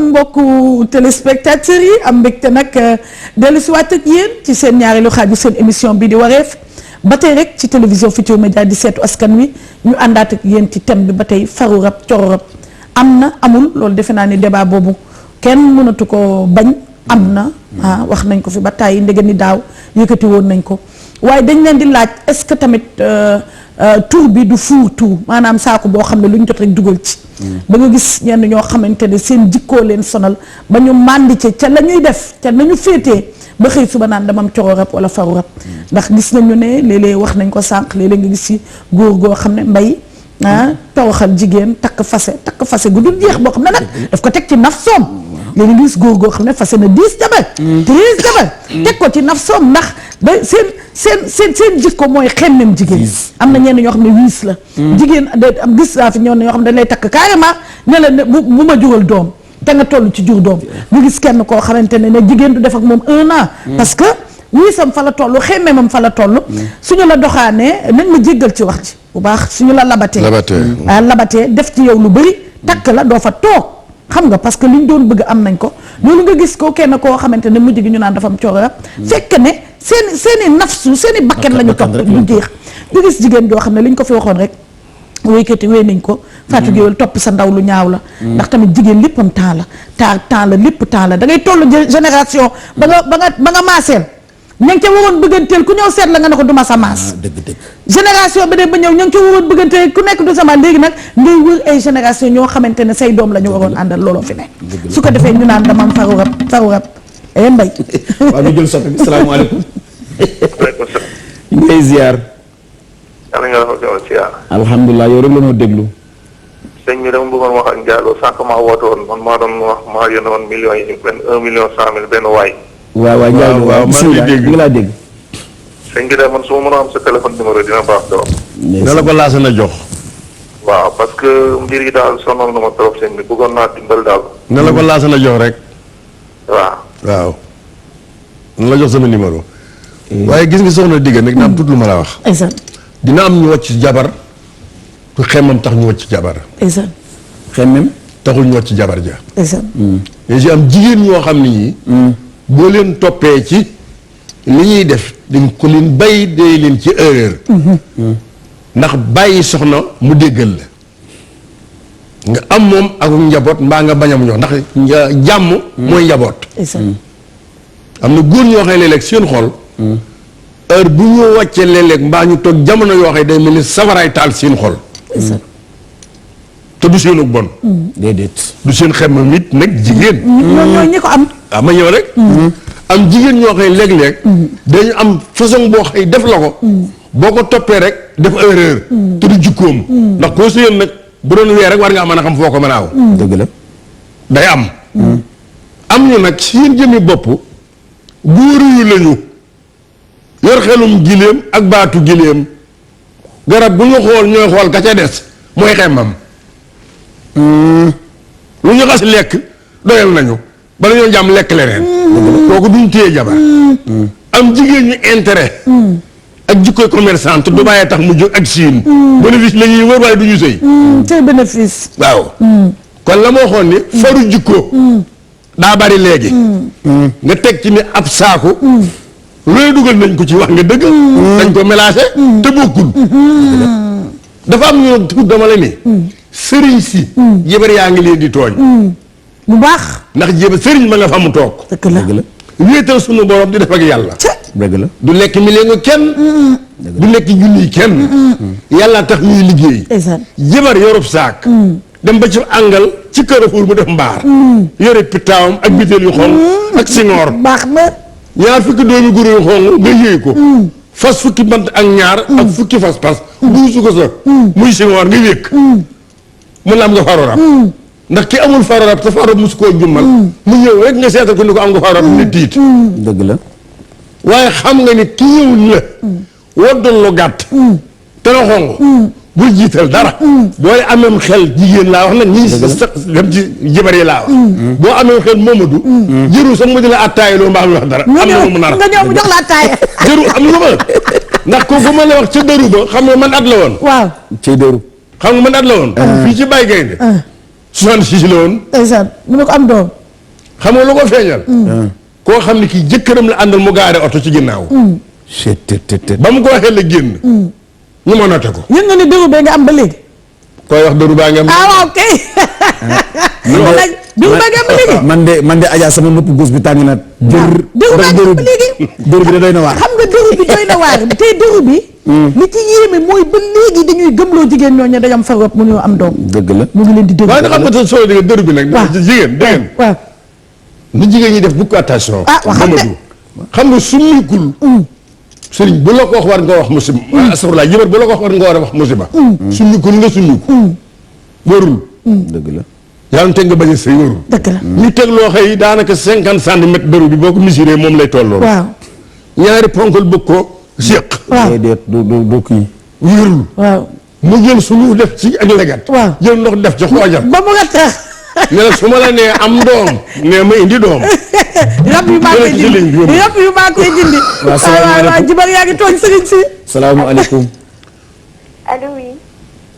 mbokku téléspectateurs yi am mbégte nag dellu si waat ak yéen ci seen ñaareelu xaaju seen émission bi di wareef ba tey rek ci télévision Futurs Médias di seetu askan wi ñu àndaat ak yéen ci thème bi ba tey faru rab coro rab am na amul loolu defe naa ni débat boobu kenn mënatu ko bañ am na wax nañ ko fi ba tàyyi ndege ni daaw yëkkati woon nañ ko waaye dañ leen di laaj est-ce que tamit tur bi du fuur tur maanaam saako boo xam ne lu ñu jot rek dugal ci ba nga gis ñenn ñoo xamante ne seen jikkoo leen sonal ba ñu màndice ca la ñuy def ca nañu féetee ba xëy suba naan damam coro rab wala faru rab ndax gis nañu ne léeg-léeg wax nañ ko sànq léeg-léeg nga gis ci góor goo xam ne mbay tawaxal jigéen takk fase gu dul jeex boo xam ne nag daf ko teg ci naf soom léegi nga gis góor goo xam ne fase na 10 jabar 13 jabar teg ko ci naf soom ndax ba seen jikko mooy xemmem jigéen am na ñenn ñoo xam ne wiis la jigéen am gis naa fi ñoo xam ne dañ lay takk carrément ne la bu ma jural doom te nga toll ci jur doom ñu gis kenn koo xamante ne jigéen du def ak moom 1 an parce que wiisam fa la toll xemmemam fa la toll suñu la doxaanee nañ ma jéggal ci wax ci bu baax suñu la labatee def ci yow lu bëri takk la doo fa toog xam nga parce que liñ doon bëgg am nañ ko loolu nga gis ko kenn koo xamante ne mujj gi ñu naan dafa am coro rab fekk ne seeni nafsu seeni bakket la ñu topp rek du jeex ñu gis jigéen joo xam ne li ñu ko fi waxoon rek wéykati wéy nañ ko Fatou Gueye topp sa ndaw lu ñaaw la ndax tamit jigéen léppam temps la lépp temps la da ngay toll génération ba nga maaseel ña ngi ca waroon bëgganteel ku ñëw seet la nga ne ko duma sa maas génération bi de ba ñëw ña ngi ca waroon bëgganteel ku nekk du sa maas léegi nag ngay wër ay génération ñoo xamante ne say doom la ñu waroon àndal looloo fi ne su ko defee ñu naan damam faru rab mbay waaw ñu jël soppe bi salaamaaleykum waaleykum salaam ñu ngay ziar yàlla nga dafa gaaw ziar alhamdulilah yow rek la noo déglu sëñ bi dama bëggoon wax ak Ndiallo sànq maa woote woon man maa doon wax maa yónnee woon millions yi benn 1,100,000 benn waay waaw Ndiallo waaw maa ngi dégg ngi laa dégg sëñ bi de man su ma mënoo am sa téléphone numéro dina baax trop na la ko laasa na jox waaw parce que mbir yi daal sonal na ma trop sëñ bi bëggoon naa dimbal daal na la ko laasa na jox rek waaw na la jox sama numéro waaye gis nga soxna digga nag na am tuut lu ma la wax dina am ñu wàcc jabar tu xemmam tax ñu wàcc jabar xemmem taxul ñu wàcc jabar ja mais si am jigéen ñoo xam ne ñi boo leen toppee ci li ñuy def dañ ko leen bàyyi day leen ci erreur ndax bàyyi soxna mu déggal la nga am moom ak njaboot mbaa nga bañam ñoo ndax jàmm mooy njaboot am na góor ñoo xam ne léeg-léeg seen xol heure bu ñu wàccee léeg-léeg mbaa ñu toog jamono yoo xam ne day mel ni safaraay taal seen xol te du seenu bon déedéet du seen xemmam it nag jigéen ñooñu ñi ko am ma ñëw rek am jigéen ñoo xam ne léeg-léeg dañu am façon boo xëy def la ko boo ko toppee rek def erreur te du jikkoom ndax koo sëyal nag bu doon weer rek war nga mën a xam foo ko mën a aw dëgg la day am ñu nag seen jëmmi bopp góor yu lañu yor xelum giléem ak baatu giléem garab bu ñu xool ñooy xool ka ca des mooy xemmam lu ñu xas lekk doyal nañu bala ñoo jàmm lekk leneen kooku duñ téye jabar am jigéen ñu intérêt ak jikkoy commerçante du bàyyee tax mu jóg ak siin bénéfice la ñuy wër waaye du ñu sëy c'est bénéfice waaw kon la moo xoon ni faru jikko daa bari léegi nga teg ci ni ab saaku looy dugal nañ ko ci wax nga dëgg dañ ko mélangé te bokkul dafa am ñoo tudd dama la ni sëriñ si jabar yaa ngi leen di tooñ bu baax ndax jabar sëriñ ma nga fa mu toog dëgg la wéetal sunu borom di def ak yàlla dëgg la du lekk mi leen kenn du lekk junni kenn yàlla tax ñuy liggéey jabar yorub saak dem ba ci àngal ci Carrefour mu def mbaar yore pitaawam ak bitéel yu xonq ak singoor baax na ñaar fukki doomi guro yu xonq nga yéey ko fas fukki bant ak ñaar ak fukki fas pas buusu ko sa muy singoor nga wékk mun la am nga faru rab ndax ki amul faru rab te faru rab musu koo jummal mu ñëw rek nga seetal ko ni ko am nga faru rab ni tiit dëgg la waaye xam nga ni ki ñëwul la woddal lu gàtt te la xonq bul jiital dara booy amee xel jigéen laa wax nag ñi dem ci jabar yi laa wax boo amee xel Momadou jëru sax mu di la attaaya loo mbaa mi wax dara am na lu mu nar nga ñëw mu jox la attaaya jëru am nga ma ndax kooku ma la wax ca dëru ba xam nga man at la woon waaw cay dëru xam nga man at la woon fii ci Baye Gaynde 66 la woon. ndeysaan mu ne ko am doom. xam nga lu ko feeñal. koo xam ne kii jëkkëram la àndal mu gaare oto ci ginnaaw. ba mu ko waxee la génn. ñu ma noté ko. yëg nga ni dëru bee nga am ba léegi. koy wax dëru baa nga am. waaw kay. dëru baa nga am ba léegi. man de Adja sama nopp gos bi tàng na. dëru baa nga am ba léegi. dëru bi da doy na waar. xam nga dëru bi doy na waar tey dëru bi. li ci yéeme mooy ba léegi dañuy gëmloo jigéen ñooñu dañoo am farop mu ñoo am doom. dëgg la ñu ngi leen di dëru. waaye nag xam nga te soo déggee dëru bi nag. waaw jigéen dégg ngeen. waaw. ni jigéen ñi def beaucoup attention. xam nga xam nga summikul. sëriñ bu la ko wax war nga wax musiba. astafurlah jëbar bu la ko wax war nga war a wax musiba. summikul nga summiku. wërul. dëgg la. yàlla teg nga bañ a sëy wërul. dëgg la. ñu teg loo xëy daanaka 50 centimètres dëru bi boo ko mesuré moom lay tolloo. waaw. ñaari ponkal bëgg ko séq. waaw déedéet du kii. wërul. waaw. mu jël suñu def ci ak leget. waaw jël ndox def ci xoojam. ba mu nga tax. ne la su ma la nee am doom. nee ma indi doom. rab yu maa koy dindi rab yu maa koy dindi. waaw salaamaaleykum waaw jibar yaa ngi tooñ sëriñ si. salaamaaleykum. Allô, oui.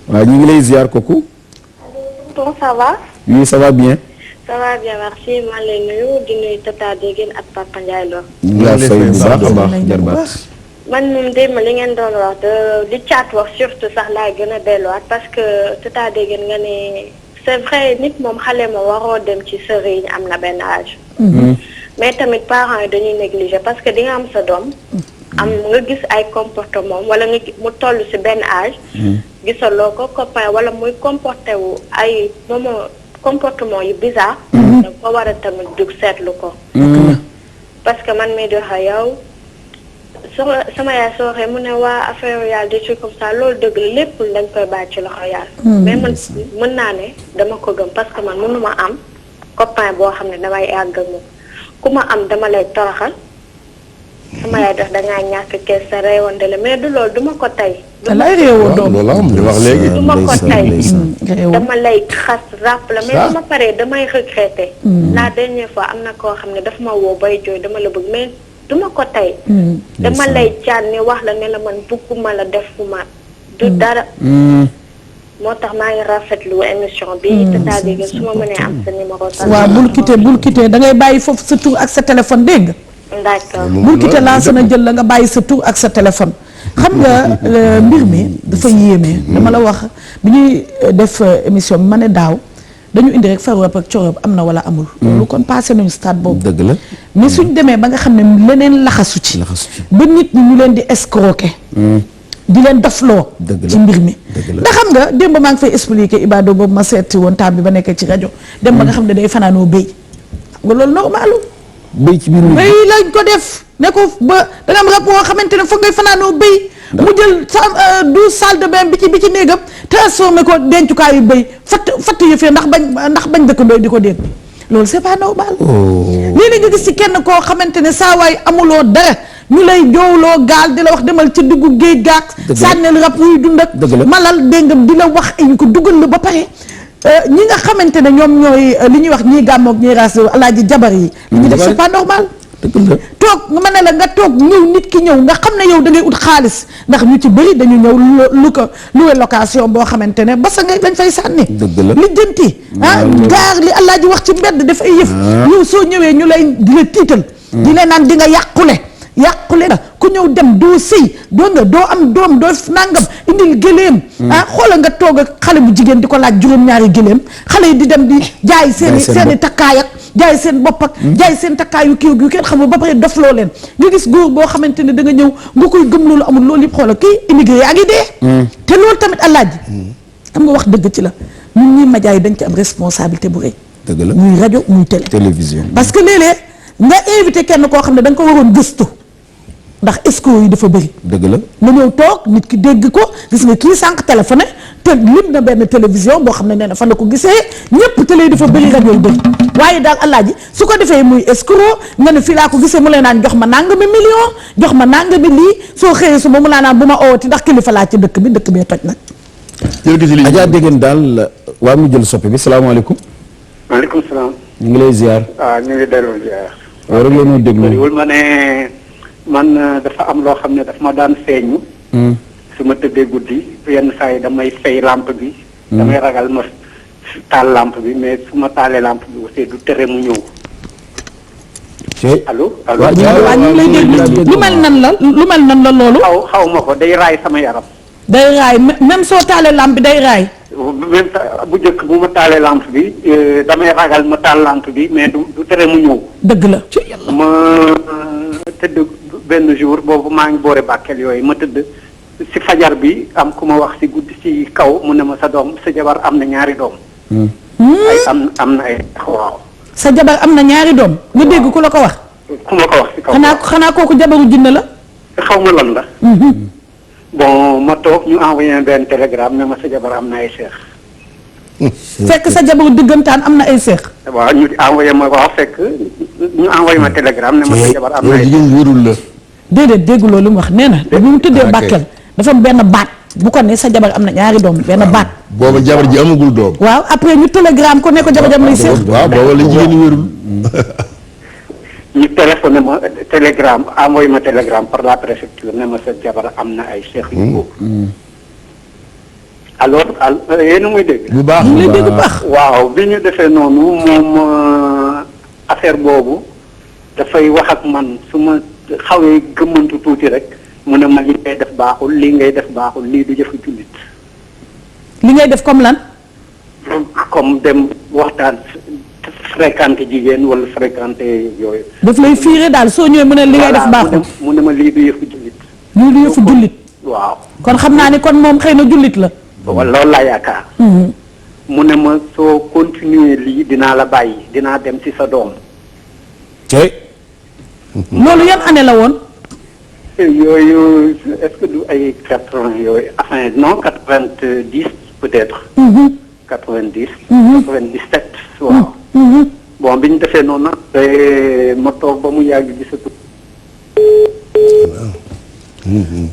waaw ñu ngi lay ziar kooku. Bon, ça va? oui ça va bien. Ça va bien, merci. maa ngi lay nuyu di nuyu Tata Degen ak Papa Ndiaye Lo. ñu ngi lay fay bu baax a baax jarbaat. man moom démb li ngeen doon wax di caat wax surtout sax laay gën a delluwaat parce que Tata Degen nga ne c'est vrai nit moom xale ma waroo dem ci sëriñ am na benn âge. mais tamit parents yi dañuy négliger parce que di nga am sa doom. am nga gis ay comportement wala nga mu toll ci benn âge. gisaloo ko copain wala muy comporté wu ay moment comportement yu bizarre. da ko war a tamit dug seetlu ko. parce que man mii di wax yow sama yaay soo waxee mu ne waa affaire yàlla des trucs comme ça loolu dëgg la lépp dañ koy bàyyi ci loxo yàlla. mais man mën naa ne dama ko gëm parce que man mënuma am copain boo xam ne damay yàgg ak moom ku ma am dama lay toroxal. sama yaay def dangaa ñàkk kees sa réewande la mais du loolu duma ko tey. lay réewoo doom loolu am li wax léegi. du ma ko tey dama lay xas ràpp la mais su ma paree damay regretter. la dernière fois am na koo xam ne daf ma woo bay jooy dama la bëgg mais du ma ko tey. dama lay cànni wax la ne la man bëgguma la def fu ma du dara. moo tax maa ngi rafetlu émission bi. Tata Degen su ma mënee am sa numéro. waaw bul quitté da ngay bàyyi foofu sa tur ak sa téléphone dégg nga. d'accord bul quitté lancé na jël la nga bàyyi sa tur ak sa téléphone. xam nga mbir mi dafa yéeme. dama la wax bi ñuy def émission bi ma ne daaw dañu indi rek faru ak coro am na wala amul. loolu kon passé nañu stade boobu. dëgg la. mais suñ demee ba nga xam ne leneen laxasu ci. ba nit ñi ñu leen di escroquer. di leen dofloo. ci mbir mi. ndax xam nga démb maa ngi fay expliquer Ibado boobu ma seeti woon taam bi ba nekkee ci rajo. dem ba nga xam ne day fanaanoo béy. nga loolu normalu béy ci biir béy lañ ko def ne ko ba da nga am rab boo xamante ne foog ngay fanaanoo béy. mu jël sa 12 salle de bain bi ci néegam transformé ko dencukaayu béy fatt yëfee ndax bañ dëkkandoo di ko dégg loolu c'est pas normal. lii la nga gis ci kenn koo xamante ne saa waay amuloo dara ñu lay joowloo gaal di la wax demal ci diggu géej gaak sànneel rab wuy dund ak malal dégg nga di la wax ay ko dugal la ba pare ñi nga xamante ne ñoom ñooy li ñuy wax ñii gàmmoog ñii raas alaaji jabar yi li ñu def c'est pas normal. toog nga mën ne la nga toog ñëw nit ki ñëw nga xam ne yow da ngay ut xaalis ndax ñu ci bëri dañu ñëw loué location boo xamante ne basa nga dañ fay sànni lijjanti gaar li Alaaji wax ci mbedd daf ay yëf ñëw soo ñëwee ñu lay di la tiital di la naan di nga yàqule na ku ñëw dem doo sëy doo am doom doo nangam indil gëléem xoola nga toog ak xale bu jigéen di ko laaj juróom-ñaari gëléem xale yi di dem di jaay seeni takkaay ak jaay seen bopp ak jaay seen takkaayu kii yu kenn xamul ba pare def loo leen nga gis góor boo xamante ne da nga ñëw nga koy gëm loolu amul loolu yëpp xoola kii immigré yaa ngi dee te loolu tamit Alaaji xam nga wax dëgg ci la ñun ñuy média yi dañ ci am responsabilité bu rëy dëgg la muy rajo muy télévision parce que léeg-léeg nga invité kenn koo xam ne da nga ko waroon gëstu ndax escroc yi dafa bëri. dëgg la nga ñëw toog nit ki dégg ko gis nga kii sànq téléphoné te lim na benn télévision boo xam ne nee na fan la ko gisee ñëpp télé yi dafa bëri rajo yi bëri waaye daal Alaaji su ko defee muy escroc nga ne fii laa ko gisee mu leen naan jox ma nangami million jox ma nangami lii soo xëyee suba mu laa naan bu ma oowati ndax kilifa laa ci dëkk bee toj nag. Adja Degen daal waa mu jël soppe bi salaamaaleykum. maaleykum salaam. ñu ngi lay ziar. ñu ngi delloo ziar. war a leen a déglu. wul ma ne man dafa am loo xam ne daf ma daan feeñu. su ma tëddee guddi yenn saa yi damay fay lampe bi. damay ragal ma taal lampe bi mais su ma taalee lampe bi aussi du tere mu ñëw. allo allo. waaw ñu ngi lay déglu lu mel nan la loolu. xaw ma ko day raay sama yaram. day raay même soo taalee lampe bi day raay. même bu njëkk bu ma taalee lampe bi damay ragal ma taal lampe bi mais du tere mu ñëw. dëgg la. ma tëdd benn jour boobu maa ngi boore Bakel yooyu ma tëdd si fajar bi am ku ma wax si guddi si kaw mu ne ma sa jabar am na ñaari doom. ay am na ay waaw. sa jabar am na ñaari doom. nga dégg ku la ko wax. ku ma ko wax si kaw. xanaa kooku jabaru jinne la. xaw ma lan la. bon ma toog ñu envoyé benn télégramme ne ma sa jabar am na ay seex. fekk sa jabaru diggantaan am na ay seex. waaw ñu envoyé ma waaw fekk ñu envoyé ma télégramme ne ma sa jabar am na ay seex. jigéen wóorul la. déedéet déggu loolu mu wax nee na. bi mu tëddee Bakel dafa am benn baat bu ko ne sa jabar am na ñaari doom benn baat. booba jabar ji amagul doom. waaw après ñu télégramme ko ne ko jabar jam lay seex. waaw booba la jigéen ñi wérul. ñu téléphoné ma télégramme envoyé ma télégramme par la préfecture ne ma sa jabar am na ay seex yu góor. alors yéen a muy dégg. bu baax ñu lay dégg bu baax. waaw bi ñu defee noonu moom affaire boobu dafay wax ak man su ma xawee gëmmantu tuuti rek mu ne ma li ngay def baaxul lii ngay def baaxul lii du jëfu jullit. li ngay def comme lan. comme dem waxtaan fréquenté jigéen wala fréquenté yooyu. daf lay fiire daal soo ñëwee mu ne li ngay def baaxul. mu ne ma lii du yëfu jullit. lii du yëfu jullit. waaw. kon xam naa ni kon moom xëy na jullit la. loolu laa yaakaar. mu ne ma soo continuer lii dinaa la bàyyi dinaa dem ci sa doom. loolu yan année la woon. yooyu est-ce que du ay 80 yooyu enfin non 90 peut-être. 90. 97 waaw. bon bi ñu defee noonu nag ma toog ba mu yàgg gisatu.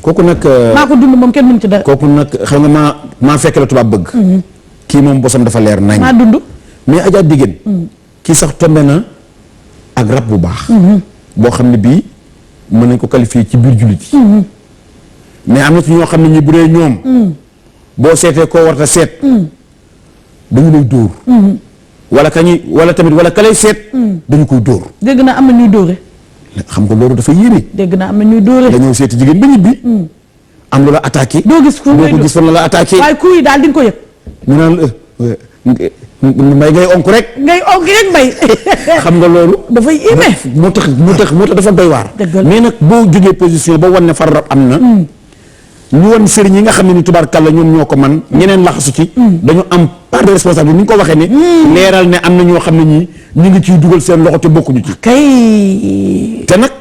kooku nag. maa ko dund moom kenn mën ci dara. kooku nag xam nga maa fekk la tubaab bëgg. kii moom bosam dafa leer nañ. maa dund. mais Adja Digeen. kii sax tombe na ak rab bu baax. boo xam ne bii mën nañ ko qualifier ci biir jullit yi. mais am na ci ñoo xam ne ñi bu dee ñoom. boo seetee koo warta seet. dañu lay dóor. wala ka lay seet. dañu koy dóor. dégg naa am na ñuy dóore. xam nga loolu dafa yéeme. dégg naa am na ñuy dóore. dañoo seeti jigéen ba ñibbi. am lu la attaqué. doo gis fu doo ko gis fan la attaqué. waaye kuy daal di nga ko yëg. ñu naan mbay ngay onk rek. ngay onk rek mbay. xam nga loolu. dafay yéeme. moo tax dafa doy waar. mais nag boo jógee position ba wan ne far rab am na. ñu wan sëriñ yi nga xam ne ni tubaarkàlla ñoom ñoo ko man ñeneen laxasu ci. dañu am part de responsabilité ni nga ko waxee ne. leeral ne am na ñoo xam ne ñii ñu ngi ciy dugal seen loxo te bokkuñu ci. kay. te nag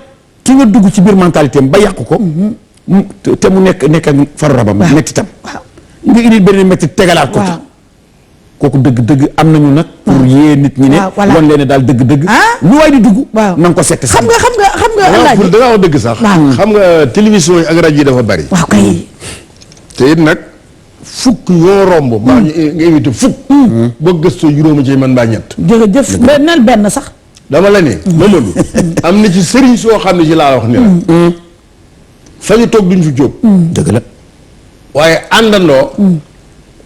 ki nga dugg ci biir mentalité am ba yàqu ko. te mu nekk ak faru rabam. metti tam. nga indi benn metti tegalaat ko ci. kooku dëgg-dëgg am nañu nag. pour yee nit ñi ne. wan leen ne daal dëgg-dëgg. lu waay di dugg. na nga ko seet. xam nga Alaaji. da nga wax dëgg sax. xam nga télévision yi ak rajo yi dafa bari. waaw kay. te it nag fukk yoo romb. mbaa ñu nga invité fukk. boo gëstoo juróoma ci man mbaa ñett. jërëjëf nel benn sax. dama la ne. Mamadou am na ci sëriñ soo xam ne ci laa wax ni la. fa ñu toog duñ fi jóg. dëgg la. waaye àndandoo.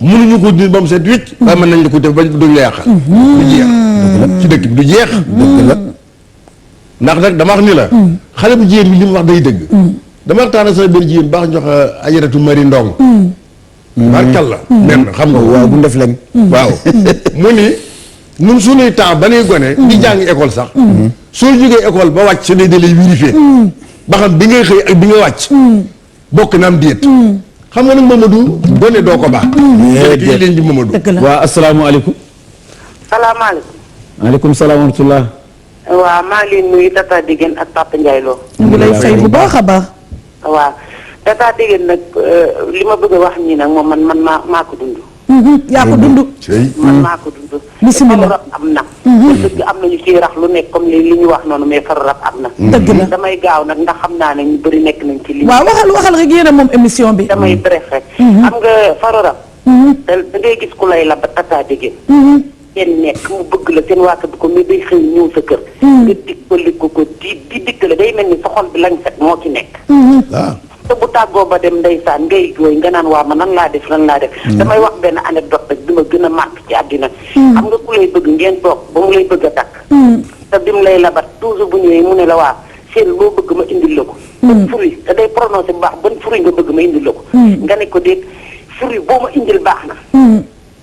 mënuñu ko dindi ba mu set wicc. waaye mën nañ la ko def ba duñ la yàqal. du jeex. ci dëkk bi du jeex. dëgg la ndax nag dama wax ni la. xale bu jigéen bi li mu wax day dëgg. dama waxtaan ak sama benn jigéen baax jox ajaratu mari ndong. barkal la. nen xam nga waaw bu ndef lañ. waaw mu ni ñun suñuy temps ba nuy gone. di jàngi école sax. soo jógee école ba wàcc sa day dalay vérifier. ba xam bi ngay xëy ak bi nga wàcc. bokk na am déet. xam nga nag Mamadou gone doo ko baax. kii leen di Mamadou. waa asalaamaaleykum. salaamaaleykum. maaleykum salaam wa rahmatulah. waaw maa ngi leen nuyu Tata Digeen ak Papa Ndiaye Lo. ñu ngi lay fay bu baax a baax. waaw Tata Digeen nag li ma bëgg a wax nii nag moom man maa ko dund. yaa ko dund. man maa ko dund. bisimilah rab am na. dëgg am na ñu ciy rax lu nekk comme li ñu wax noonu mais faru rab am na. dëgg la damay gaaw nag ndax xam naa ne ñu bëri nekk nañ ci. waaw waxal rek yéen a moom émission bi. damay bref rek. xam nga faru rab. da ngay gis ku lay la ba Tata Digeen. kenn nekk mu bëgg la seen waaka bi ko mais day xëy ñëw sa kër. nga dikkali ko di dikkale day mel ni sa xol bi lañ set moo ci nekk. te bu tàggoo ba dem ndeysaan ngay jooy nga naan waa ma nan laa def damay wax benn anecdote rek bi ma gën a màgg ci àddina xam nga ku lay bëgg ngeen toog ba mu lay bëgg a takk te bi mu lay labat toujours bu ñëwee mu ne la waa seen loo bëgg ma indil la ko ban fruit te day prononcé bu baax ban fruit nga bëgg ma indil la ko nga ne ko déet fruit boo ma indil baax na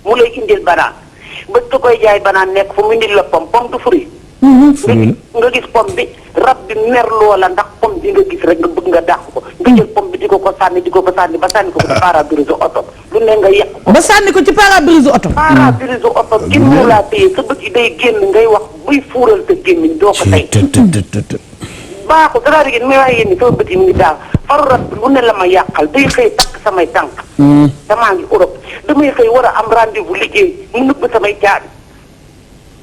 mu lay indil banaan ba ka koy jaay banaan nekk fu mu indil la pomme du fruit nga gis pomme bi rab bi mer loola ndax pomme bi nga gis rek nga bëgg nga dàq ko nga jël pomme bi di ko sànni ba sànni ko ci pare-brise oto lu ne nga yàq ko ba sànni ko ci pare-brise oto gin mu laa téye sa bët yi day génn ngay wax buy fuural sa gémmiñ doo ko tey baaxul c'est-à-dire que may waaye yéen ni sama bët yi mu ngi daaw faru rab bi lu ne la ma yàqal day xëy takk samay tànk damaa ngi Europe damay xëy war a am rendez-vous liggéey mu nëbb samay caabi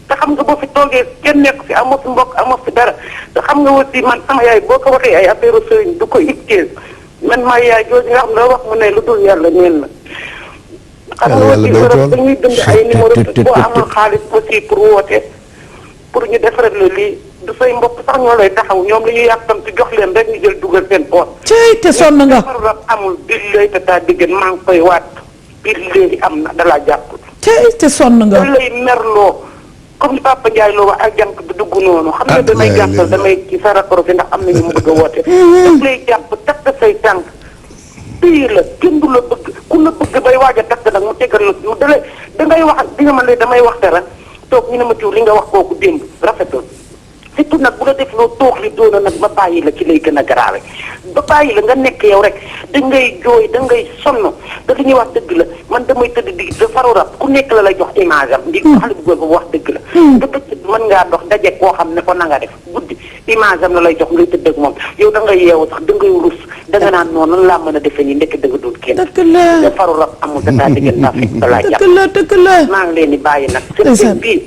te xam nga boo fi toogee kenn nekk fi amoo fi mbokk amoo fi dara te xam nga aussi man sama yaay boo ko waxee ay affaire sëriñ du ko itteel man maa yaay jooju nga xam ne wax mu ne lu dul yàlla neen la xam nga aussi Europe dañuy dënd ay numéro boo amul xaalis aussi pour woote pour ñu defaral la lii du say mbokk sax ñoo lay taxaw ñoom la ñuy yàqam ci jox leen rek ñu jël dugal seen poos cey te sonn nga rab amul billaay te taa diggan maa ngi koy waat biir léegi am na dalaa jàppul cey te sonn nga da lay merloo comme Papa Ndiaye loo wax ak jànk bi dugg noonu xam nga damay gàttal damay ci sa raccro fi ndax am na ñu mu bëgg a woote daf lay jàpp takk say tànk téye la kenn du la bëgg ku la bëgg bay waaj a takk nag mu tegal la mu dalay dangay wax di nga man ne damay wax dara toog ñu ne ma tiw li nga wax kooku démb rafetul surtout nag bu la def loo toog li doona nag ma bàyyi la ci lay gën a garaawe ba bàyyi la nga nekk yow rek da ngay jooy da ngay sonn te li ñuy wax dëgg la man damay tëdd di da faru rab ku nekk la lay jox image am ndi xale bu góor ba wax dëgg la nga bëccëg mën ngaa dox daje koo xam ne ko na nga def guddi image am la lay jox ngay tëdd ak moom yow da ngay yeewu sax da ngay rus da nga naan noonu nan laa mën a defee nii ndekk da nga doon kenn dëgg la da faru rab amul dataa diggéen naa fekk da laa jàpp dëgg la maa ngi leen di bàyyi nag seen bii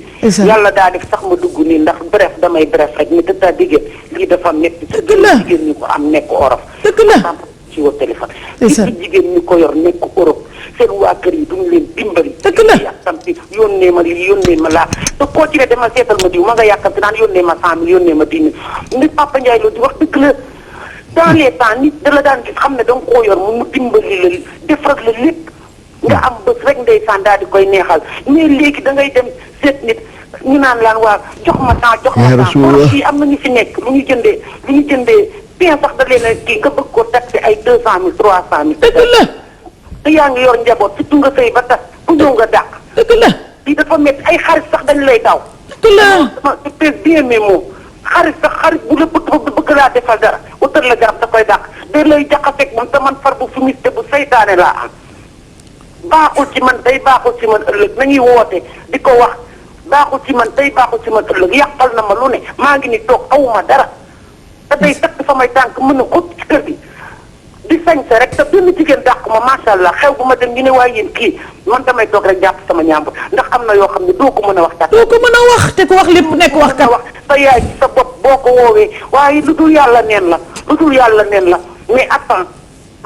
yàlla daa def sax ma dugg nii ndax bref damay bref rek mi dataa diggéen lii dafa metti jigéen ñi ko am nekk orof dëgg la ci woo téléphone surtout jigéen ñi ko yor nekk Europe seen waa kër yi duñu leen dimbali dëgg la yàkkamti yónnee ma lii yónnee ma laa te koo ci ne dama seetal ma diw ma nga yàkkamti naan yónnee ma 100 000 yónnee ma 10 000 nit Papa Ndiaye loolu di wax dëgg la dans les temps nit da la daan gis xam ne danga koo yor mu dimbali la defar la lépp nga am bés rek ndeysaan daal di koy neexal mais léegi da ngay dem seet nit ñu naan laan waa jox ma temps fii am na ñu fi nekk lu ñu jëndee bien sax da leen a kii nga bëgg ko taxé ay 200 000 300 000 dëgg la te yaa ngi yor njaboot surtout nga sëy ba tas ku ñëw nga dàq dëgg la lii dafa métti ay xarit sax dañu lay daw dëgg la je pèse bien mes mots xarit bu la bëgg laa defal dara utal la garab da koy dàq da lay jaxaseeg moom te man far bu fumiste bu saytaane laa am baaxul ci man tey baaxul ci man ëllëg nañuy woote di ko wax baaxul ci man tey baaxul ci man ëllëg yàqal na ma lu ne maa ngi ni toog awuma dara te day takk samay tànk mën a xóot ci kër gi di sañse rek te benn jigéen dàq ma macha allah xew bu ma dem ñu ne waaye yéen kii man damay toog rek jàpp sama ñaambur ndax am na yoo xam ne doo ko mën a wax kat doo ko mën a wax te ko wax lépp nekk wax kat wax sa yaay ci sa bopp boo ko woowee waaye lu dul yàlla neen la mais attends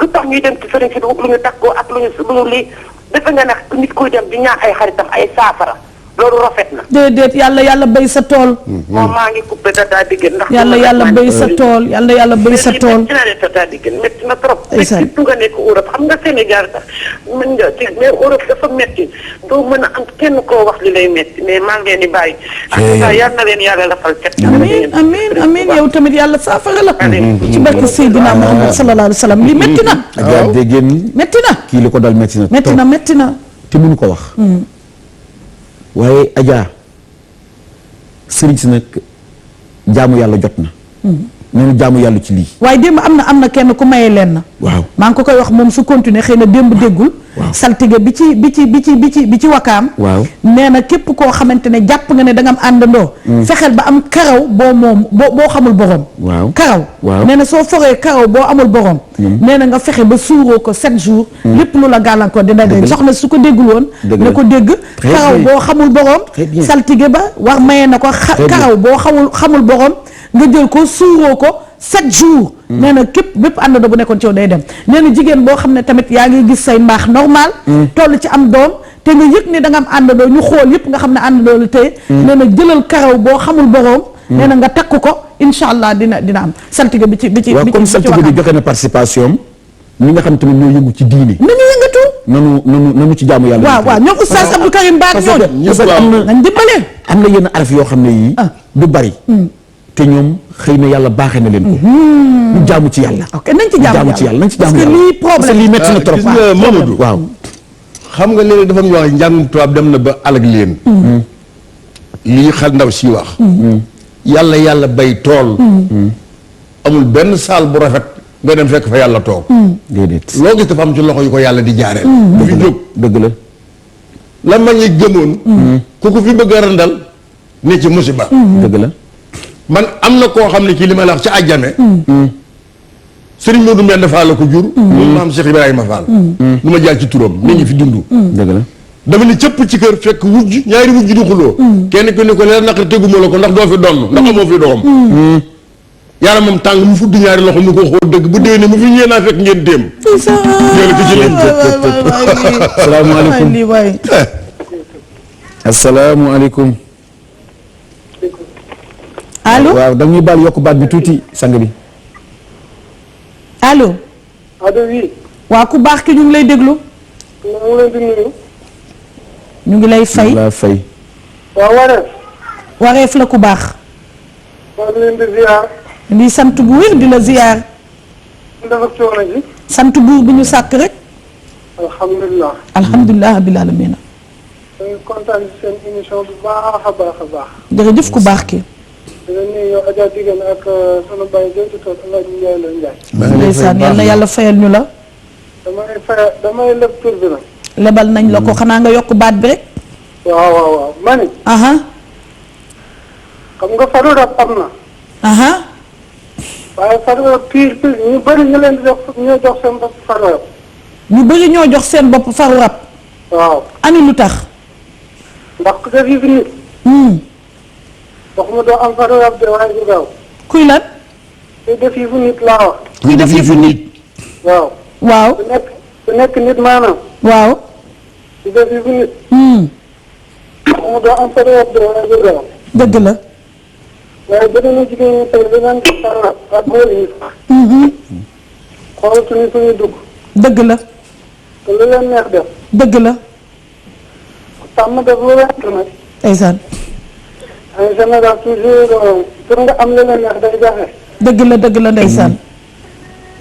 lu tax ñuy dem ci sëriñ si lu ñu takkoo ak lu ñu lii defe nga ne nit kuy dem di ñaan ay xaritam ay saafara loolu rafet na. déedéet yàlla béy sa tool. moom maa ngi coupé tata diggéen ndax. yàlla béy sa tool yàlla béy sa tool. métti na de tata diggéen métti na trop. ndeysaan surtout nga nekk Europe xam nga Sénégal sax mën nga ci mais Europe dafa métti doo mën a am kenn koo wax li lay métti mais maa ngi leen di bàyyi. en tout cas yal na leen yàlla lafal cet. amiin yow tamit yàlla saafara la. ci barke Seydina Muhammad sallallahu alayhi wa sallam li métti na. waaw dégg ngeen métti na. kii li ko dal métti na. métti na. te mënu ko wax. waaye Adja sëriñ si nag jaamu yàlla jot na. noonu jaamu yàlla ci lii. waaye démb am na kenn ku maye leen na. waaw maa ngi ko koy wax moom su continuer xëy na démb déggul. waaw saltige bi ci wakaam. waaw nee na képp koo xamante ne jàpp nga ne da nga am àndandoo. fexeel ba am karaw boo xamul borom. waaw karaw. waaw nee na soo foree karaw boo amul borom. nee na nga fexe ba suuroo ko 7 jours. lépp lu la gàllankoor dina dégg soxna su ko déggul woon. na ko dégg. karaw boo xamul borom. saltige ba war maye na ko karaw boo xamul borom nga jël ko suuroo ko 7 jours. nee na képp bépp àndandoo bu nekkoon ci yow day dem nee na jigéen boo xam ne tamit yaa ngi gis say mbaax normal. toll ci am doom te nga yëg ne da nga am àndandoo ñu xool yëpp nga xam ne àndandoo la tey. nee na jëlal karaw boo xamul borom. nee na nga takk ko incha allah dina am saltige bi ci waaw comme saltige bi joxe na participation ñi nga xam tamit ñoo yëngu ci diine. nañu yëngatu. nanu ci jaamu yàlla. waaw waaw ñoom oustaz Abdou Karim Ba ñooñu. parce que am na nañ dimbale. am na yenn araf yoo xam ne yii. du bari. te ñoom xëy na yàlla baaxee na leen ko. ñu jaamu ci yàlla. ok nañ ci jaamu yàlla nañ ci jaamu parce yàlla. que lii problème parce que lii métti na trop. gis nga Mamadou waaw. xam nga léeg-léeg dafa am ñoo xam ne njàngum tubaab dem na ba alag leen. lii xel ndaw si wax. yàlla bay tool. amul benn saal bu rafet nga dem fekk fa yàlla toog. déedéet. loo gis dafa am ci loxo yu ko yàlla di jaareel. bu fi jóg dëgg la. la ma ñi gëmoon. ku ko fi bëgg a randal ne ci musiba. dëgg la. man am na koo xam ne kii li ma la wax ci àjjame. Serigne Modou Mbène Fall la ko jur. moom maam Cheikh Ibrahima Fall. lu ma jaar ci turam nit ñi fi dund. dëgg la. dama ni cëpp ci kër fekk wujj ñaari wujj di xuloo. kenn ku ne ko leer naqar teguma la ko ndax doo fi donn ndax amoo fi doom. yàlla moom tàng mu fudd ñaari loxo mu ko xool dëgg bu déwénee mu fi ñëwee naa fekk ngeen déem. ñëw ci leen asalaamaaleykum. asalaamaaleykum. allo waaw da ñuy baal yokk baat bi tuuti sang bi. allo. allo oui. waa ku baax ki ñu ngi lay déglu. maa ngi leen di nuyu. ñu ngi lay fay. la fay. waaw Wareef. wareef la ku baax. maa ngi leen di ziar. di sant bu wér di la ziar. dafa coono ji. sant buur bi ñu sàkk rek. alhamdulilah. alhamdulilah rabbil aalamiina. maa ngi kontaan ci seen émission bu baax a baax a baax. jërëjëf ku baax ki. di leen nuyu yow Adja Digène ak sunu baay jooju toog El Hadj Ndiaye la Ndiaye. ndeysaan yal na yàlla fayal ñu la. damay leb tur bi nag. lebal nañ la ko xanaa nga yokk baat bi rek. waaw waaw waaw ma ni. aha xam nga faru rab am na. aha waaye faru rab pire ñu bëri ñu leen di ñoo jox seen bopp faru rab. ñu bëri ñoo jox seen bopp faru rab. waaw. ani lu tax. ndax ku def yi fi nit. waxuma doo am faru rab de waaye du gaaw. kuy lan. kuy def yi fi nit laa wax. kuy def yëfu nit. waaw. waaw. ku nekk nit maanaam. waaw. ku def yi fi nit. waxuma doo am faru rab de waaye du gaaw. dëgg la. waaye bëri na jigéen ñi tey dañu naan faru rab ak moo lii. xoolatuñu fu ñuy dugg. dëgg la. te lu leen neex def. dëgg la. tàmm def lu wett nag. ndeysaan. en général toujours pour nga am lu leen neex day jafe. dëgg la ndeysaan.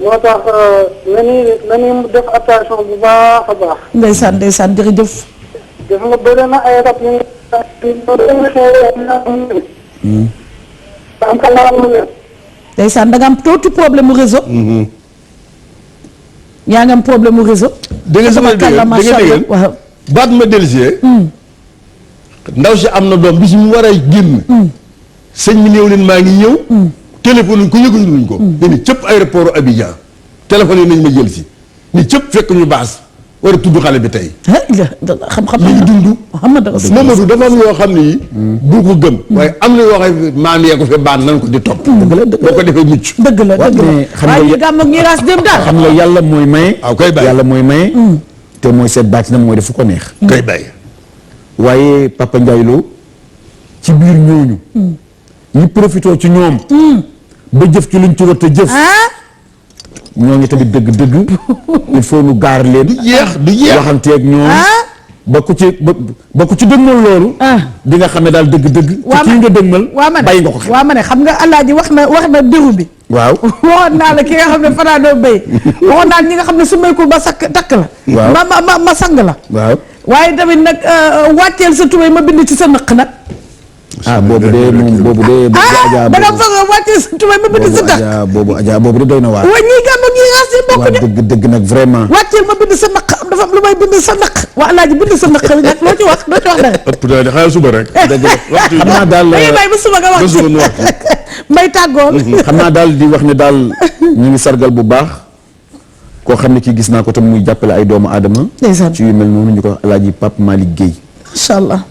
moo tax nañuy def attention bu baax a baax. ndeysaan jërëjëf. def nga bëri na ay rab yu ndeysaan da nga am tuuti problème mu réseau. yaa ngi am problème mu réseau. dégg nga sama dégg nga waaw. baat ma dellusee. ndaw si am na doom bis mu war a génn. sëñ bi ñëw leen maa ngi ñëw. téléphone ko yëguñu luñ ko. ni cëpp aéroport Abidjan. téléphone yi nañ ma jël si. ni cëpp fekk ñu baas war a tudd xale bi tey. xam-xam ñu ngi dund. Mamadou dafa am yoo xam ne yi. bu ko gëm. waaye am na yoo xam ne maam yee ko fi baan nan ko di topp. boo ko defee mucc. dëgg la waaye ñu gàmm ak ñi raas dem daal. xam nga yàlla mooy maye. waaw koy bàyyi yàlla mooy maye. te mooy seet bàcc na mooy def fu ko neex. koy bàyyi. waaye Papa Ndiaye Lo ci biir ñooñu. ñi profité ci ñoom. ba jëf ci luñ ci war a jëf. ñooñu tamit dëgg-dëgg. il faut nu gaar leen. du jeex waxanteeg ñoom. ba ku ci dëgmal loolu. di nga xam ne daal dëgg-dëgg. waa ci kii nga dëgmal. bàyyi nga ko xel. waa ma ne xam nga Alaaji wax na dëru bi. waaw. waxoon naa la ki nga xam ne fanaanoo béy. waxoon naa ñi nga xam ne su maykul ba takk la. waaw ma sang la. waaw. waaye tamit nag wàcceel sa tubéy ma bind ci sa nëq nag. boobu de da nga foog nga wàcceel sa tubéy ma bind sa nëq. boobu de doy na waar. waaye ñii gàmm ak ñii raas yi bokk de. dëgg nag vraiment. wàcceel ma bind sa nëq dafa am lu may bind sa nëq. waa Alaaji bind sa nëq nag loo ci wax dara. ëpp naa de xaaral suba rek. dëgg la xam naa daal dañuy bàyyi ba suba nga wax. mbay tàggool. xam naa daal di wax ne daal ñu ngi sargal bu baax koo xam ne kii gis naa ko tam muy jàppale ay doomu aadama. ndeysaan ci yu mel noonu ñu ko wax Alaaji Pape Malick Guèye. macha allah.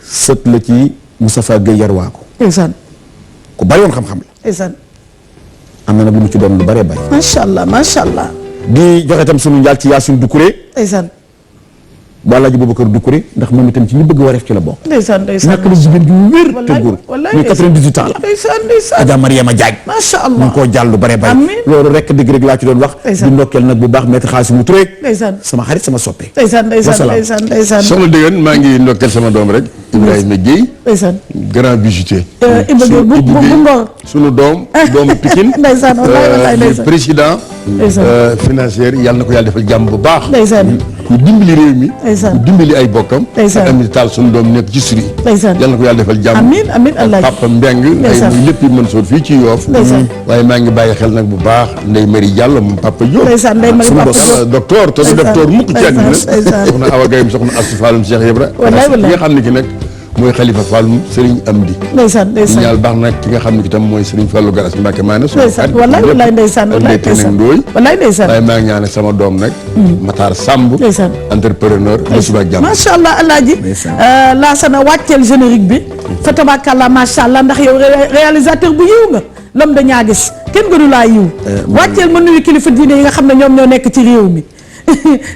sët la ci Moustapha Guèye Yarwaako. ndeysaan. ku bari woon xam-xam la. ndeysaan. am na nag lu mu ci doon lu bëree bëri. macha allah. di joxe tam sunu njaal ci Yacine Doucouré. ndeysaan. bu Alaaji Boubacar Doucouré ndax moom itam ci ñi bëgg wareef ci la bokk. ndeysaan ndeysaan nekk na jigéen ju wér te góor wallaay muy 98 ans la. ndeysaan Adja Mariama Diagne. macha ñu allah ngi koo jàll lu bare bay. amiin loolu rek dëgg rek laa ci doon wax. ndeysaan di ndokkeel nag bu baax maître Khassimou Touré. ndeysaan sama xarit sama soppe. ndeysaan ndeysaan Wasalaam. ndeysaan ndeysaan soxna Dégane maa ngi ndokkeel sama doom rek Ibrahima Guèye ndeysaan grand bijoutier Iba Gueye bu Ngor sunu doomu Pikine ndeysaan wallaay di ndeysaan président ndeysaan financier yàlla na ko yàlla defal jàmm bu baax ndeysaan ku dimbali réew mi ndeysaan ku dimbali ay bokkam ndeysaan ak Ami Tall sunu doom nekk ci suri ndeysaan yàlla na ko yàlla defal jàmm amiin amiin Alaaji Papa Mbeng ay ndeysaan muy lépp yi mën soon fii ci Yoof ndeysaan waaye maa ngi bàyyi xel nag bu baax Ndeye Marie Diallo moom Papa Diop ndeysaan Ndeye Marie Papa Diop docteur te du docteur mukk ci àddina ndeysaan soxna Awa Gaye soxna Astou Falloum Cheikh Ibra wallaay ki nga xam ne ki nag mooy Khalifa Falloum Serigne Amdi ndeysaan di ndeysaan ñaal baax nag ki nga xam ne itam mooy Serigne Fallou Garas Mbacke maa ne ndeysaan wallaay wallaay ndeysaan wallaay ndeysaan wallaay ndeysaan waaye maa ngi ñaanal sama doom nag Matar Samb ndeysaan entrepreneur ba suba ak jàmm macha allah Alaaji laasana wàcceel générique bi fa tabarakallah macha allah ndax yow réalisateur bu yiw nga l'homme de ñaagis kenn gënu laa yiw wàcceel ma nuyu kilifa diine yi nga xam ne ñoom ñoo nekk ci réew mi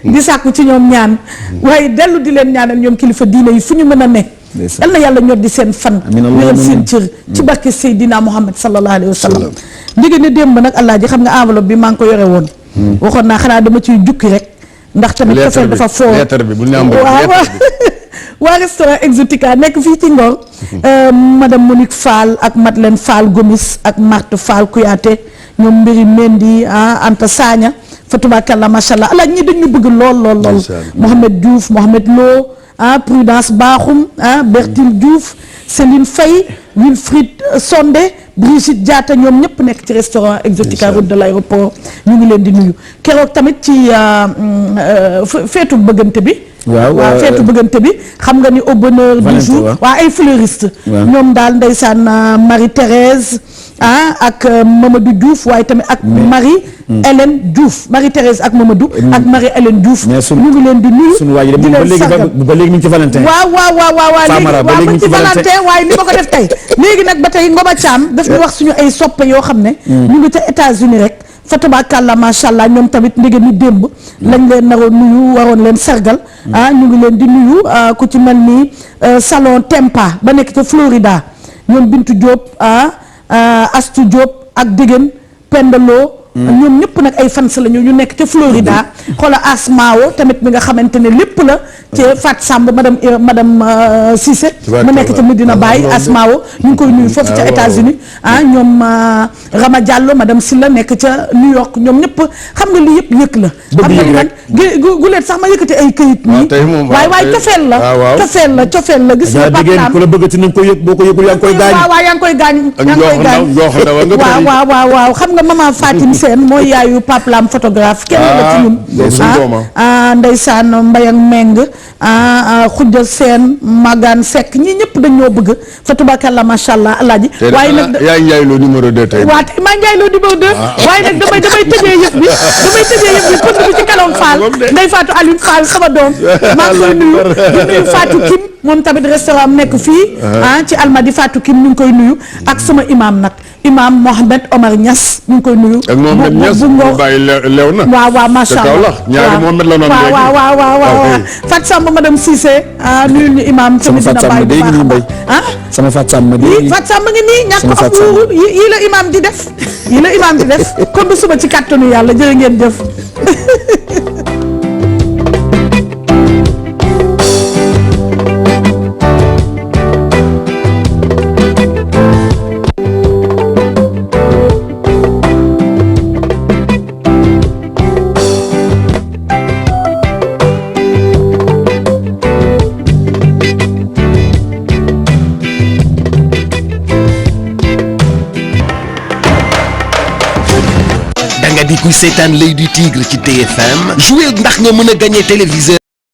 di sàkku ci ñoom ñaan waaye dellu di leen ñaanal ñoom kilifa diine yi fu ñu mën a ne yal na yàlla ñor di seen fan wéral seen cër ci barke Seydina Muhammad sallallahu alayhi wa sallam ndigée ne démb nag Alaaji xam nga enveloppe bi maa ngi ko yore woon waxoon naa xanaa dama ciy jukki rek ndax tamit cofeel dafa fort lettre bi bu ñu am waaw waa restaurant Exotica nekk fii ci Ngor madame Monique Fall ak Madeleine Fall Gomis ak Marthe Fall Kouyaté ñoom mbiri Mendy Anta Sagna fa tubaakalla macha allah Alaaji ñi dañu bëgg lool lool lool Mohamed Diouf Mohamed Lo Prudence Bakhoum Bertine Diouf Céline Faye Wilfried Sondé Brigitte Diatta ñoom ñëpp nekk ci restaurant Exotica route de l'aéroport ñu ngi leen di nuyu keroog tamit ci feetu bëggante bi waaw feetu bëggante bi xam nga ni au bonheur du jour waa ay fleuriste ñoom daal ndeysaan Marie Thérèse ak Mamadou Diouf waaye tamit ak Marie Hélène Diouf Marie Thérèse ak Mamadou ak Marie Hélène Diouf ñu ngi leen di nuyu di leen sargal ba léegi ñu ngi ci Valentin waaw léegi mu ci Valentin waaye ni ma ko def tey léegi nag ba tey Ngoma Thiam daf ñu wax suñu ay soppe yoo xam ne ñu ngi ca États-Unis rek fa tabarakallah macha allah ñoom tamit ndege ni démb lañ leen naroon nuyu waroon leen sargal ñu ngi leen di nuyu ku ci mel ni salon Tempa ba nekk ca Florida ñoom Bintu Diop Astu Diop ak Dégén Pendalo ñoom ñëpp nag ay fans la ñu nekk ca Florida xoola Asmao tamit mi nga xamante ne lépp la ci Fat Samb madame Cissé mu nekk ca Medina Baye Asmao ñu ngi koy nuyu foofu ca États-Unis ñoom Rama Diallo madame Silla nekk ca New York ñoom ñëpp xam nga lii yëpp yëg la xam nga man guleet sax ma yëkkati ay këyit nii waaye cofeel la cofeel la gis nga Pape ku la bëggati nañ ko yëg boo ko yëgul yaa ngi koy gaañ waaw yaa ngi koy gaañ waaw xam nga maman Fatim Sène mooy yaayu Pape Lam photographe kenn la ci ñun ndeysaan Mbayang Meng Khoudia Sène Magane Seck ñii ñëpp dañoo bëgg fa tubaakalla macha allah Alaaji waaye nag yaa ngi Ndiaye Lo numéro 2 tey waaw tey maa Ndiaye Lo numéro 2 waaye nag damay tëjee yëf bi pënd bi ci kanam Fall Ndeye Fatou Aline Fall sama doom maa ngi koy nuyu di nuyu Fatou Kim moom tamit restaurant am nekk fii ci Almadi Fatou Kim ñu ngi koy nuyu ak sama imam nag imam Mohamed Omar Niass ñu ngi koy nuyu ak Mohamed Niass bu bàyyi lew na waaw macha allah ñaari Mohamed la noonu léegi waaw Fat Samb madame Cissé nuyu ñu imam tamit dina bàyyi bu baax sama Fat Samb Fat Samb ngi nii ñàkk am wuuru yi la imam di def kon bu suba ci kàttanu yàlla jërë ngeen jëf di kuy seetaan l'Oeil du Tigre ci TFM jouer ndax nga mën a gagner téléviseur